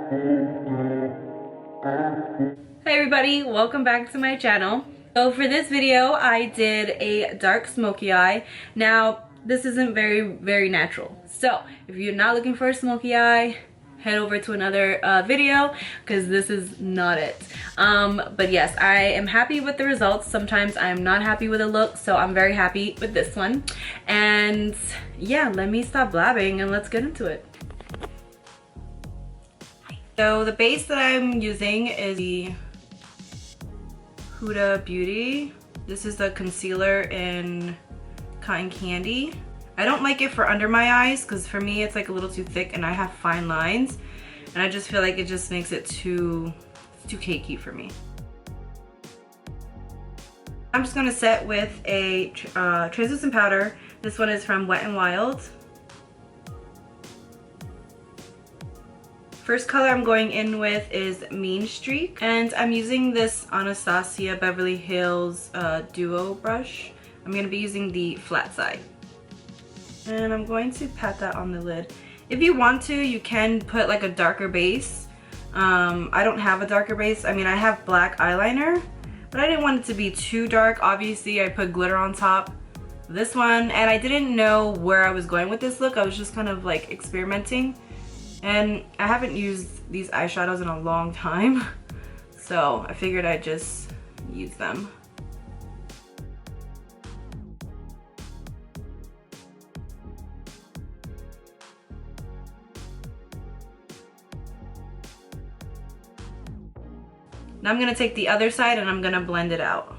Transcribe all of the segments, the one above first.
Hey everybody, welcome back to my channel. So for this video I did a dark smoky eye. Now this isn't very natural, so if you're not looking for a smoky eye, head over to another video because this is not it. But yes, I am happy with the results. Sometimes I'm not happy with a look, so I'm very happy with this one. And yeah, let me stop blabbing and let's get into it. So the base that I'm using is the Huda Beauty. This is the concealer in Cotton Candy. I don't like it for under my eyes because for me it's like a little too thick and I have fine lines, and I just feel like it just makes it too cakey for me. I'm just gonna set with a translucent powder. This one is from Wet n Wild. First color I'm going in with is Mean Streak, and I'm using this Anastasia Beverly Hills Duo brush. I'm going to be using the flat side. And I'm going to pat that on the lid. If you want to, you can put like a darker base. I don't have a darker base. I mean, I have black eyeliner, but I didn't want it to be too dark. Obviously, I put glitter on top of this one, and I didn't know where I was going with this look. I was just kind of like experimenting. And I haven't used these eyeshadows in a long time, so I figured I'd just use them. Now I'm going to take the other side and I'm going to blend it out.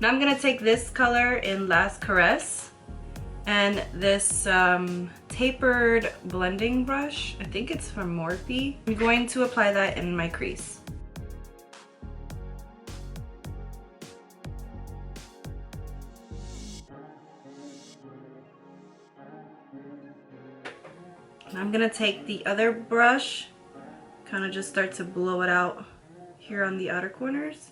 Now I'm going to take this color in Last Caress and this tapered blending brush. I think it's from Morphe. I'm going to apply that in my crease. Now I'm going to take the other brush, kind of just start to blow it out here on the outer corners.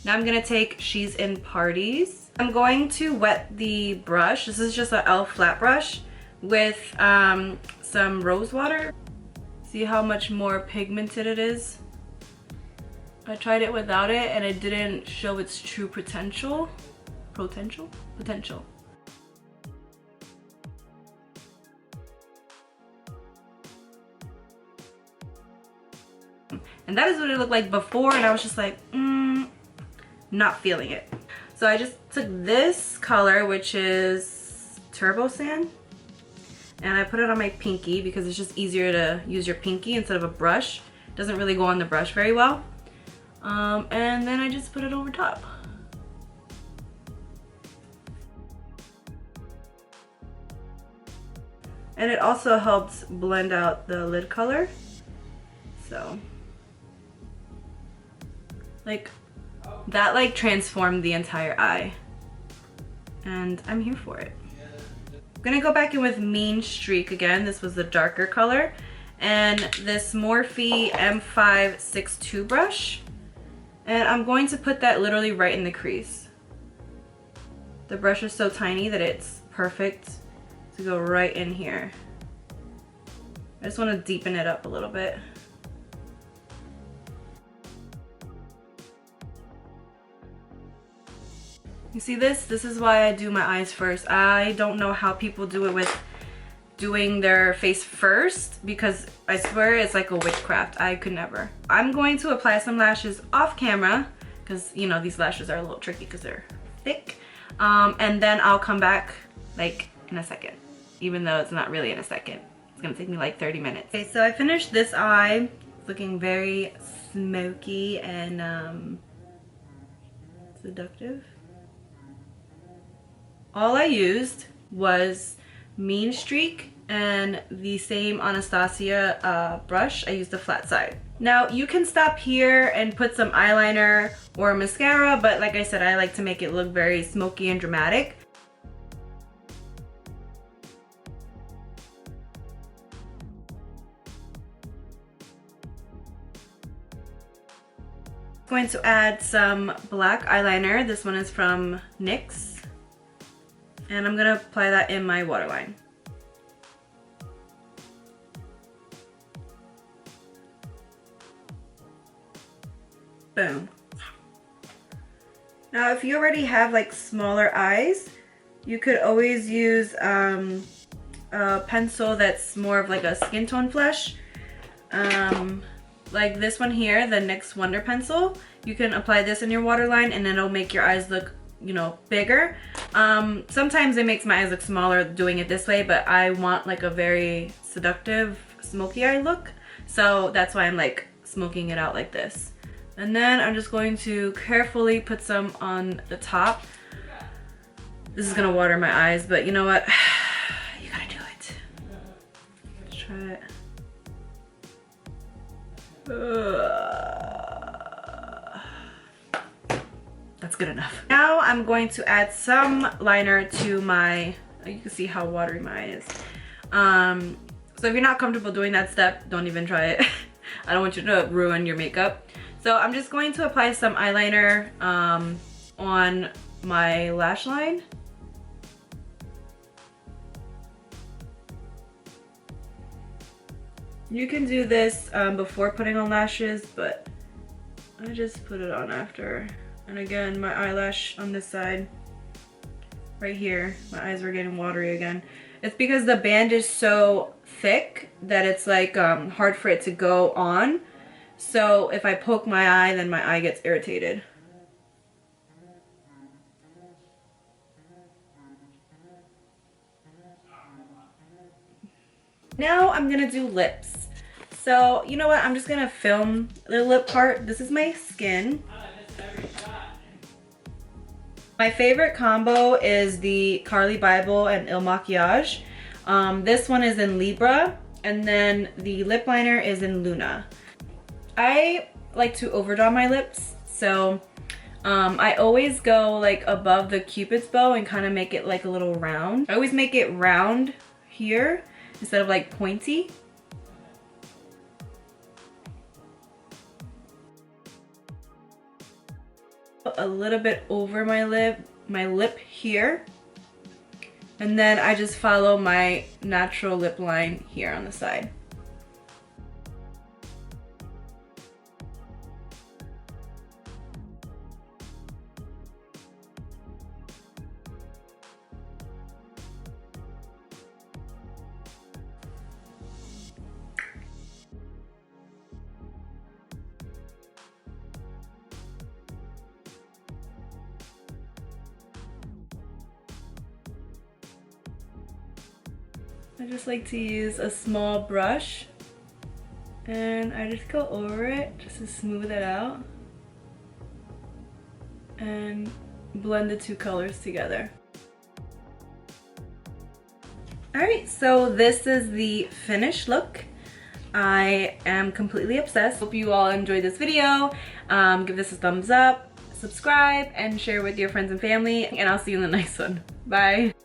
Now I'm going to take She's in Parties. I'm going to wet the brush. This is just an e.l.f. flat brush with some rose water. See how much more pigmented it is? I tried it without it and it didn't show its true potential. Potential. And that is what it looked like before, and I was just like, not feeling it. So I just took this color, which is Turbo Sand, and I put it on my pinky because it's just easier to use your pinky instead of a brush. It doesn't really go on the brush very well. And then I just put it over top. And it also helps blend out the lid color. So, like, that like transformed the entire eye. And I'm here for it. I'm gonna go back in with Mean Streak again. This was the darker color. And this Morphe M562 brush. And I'm going to put that literally right in the crease. The brush is so tiny that it's perfect to go right in here. I just want to deepen it up a little bit. You see this? This is why I do my eyes first. I don't know how people do it with doing their face first, because I swear it's like a witchcraft. I could never. I'm going to apply some lashes off camera because, you know, these lashes are a little tricky because they're thick. And then I'll come back like in a second, even though it's not really in a second. It's gonna take me like 30 minutes. Okay, so I finished this eye. It's looking very smoky and seductive. All I used was Mean Streak and the same Anastasia brush. I used the flat side. Now you can stop here and put some eyeliner or mascara, but like I said, I like to make it look very smoky and dramatic. I'm going to add some black eyeliner. This one is from NYX. And I'm gonna apply that in my waterline. Boom. Now if you already have like smaller eyes, you could always use a pencil that's more of like a skin tone flesh. Like this one here, the NYX Wonder Pencil. You can apply this in your waterline and it'll make your eyes look, you know, bigger. Sometimes it makes my eyes look smaller doing it this way, but I want like a very seductive smoky eye look. So that's why I'm like smoking it out like this. And then I'm just going to carefully put some on the top. This is gonna water my eyes, but you know what? You gotta do it. Let's try it. That's good enough. Now I'm going to add some liner to my, you can see how watery my eye is. So if you're not comfortable doing that step, don't even try it. I don't want you to ruin your makeup. So I'm just going to apply some eyeliner on my lash line. You can do this before putting on lashes, but I just put it on after. And again, my eyelash on this side, right here, my eyes were getting watery again. It's because the band is so thick that it's like hard for it to go on. So if I poke my eye, then my eye gets irritated. Now I'm gonna do lips. So you know what, I'm just gonna film the lip part. This is my skin. My favorite combo is the Carly Bible and Il Makiage. This one is in Libra, and then the lip liner is in Luna. I like to overdraw my lips, so I always go like above the Cupid's bow and kind of make it like a little round. I always make it round here instead of like pointy. A little bit over my lip here, and then I just follow my natural lip line here on the side. I just like to use a small brush and I just go over it just to smooth it out and blend the two colors together. Alright, so this is the finished look. I am completely obsessed. Hope you all enjoyed this video. Give this a thumbs up, subscribe, and share with your friends and family, and I'll see you in the next one. Bye!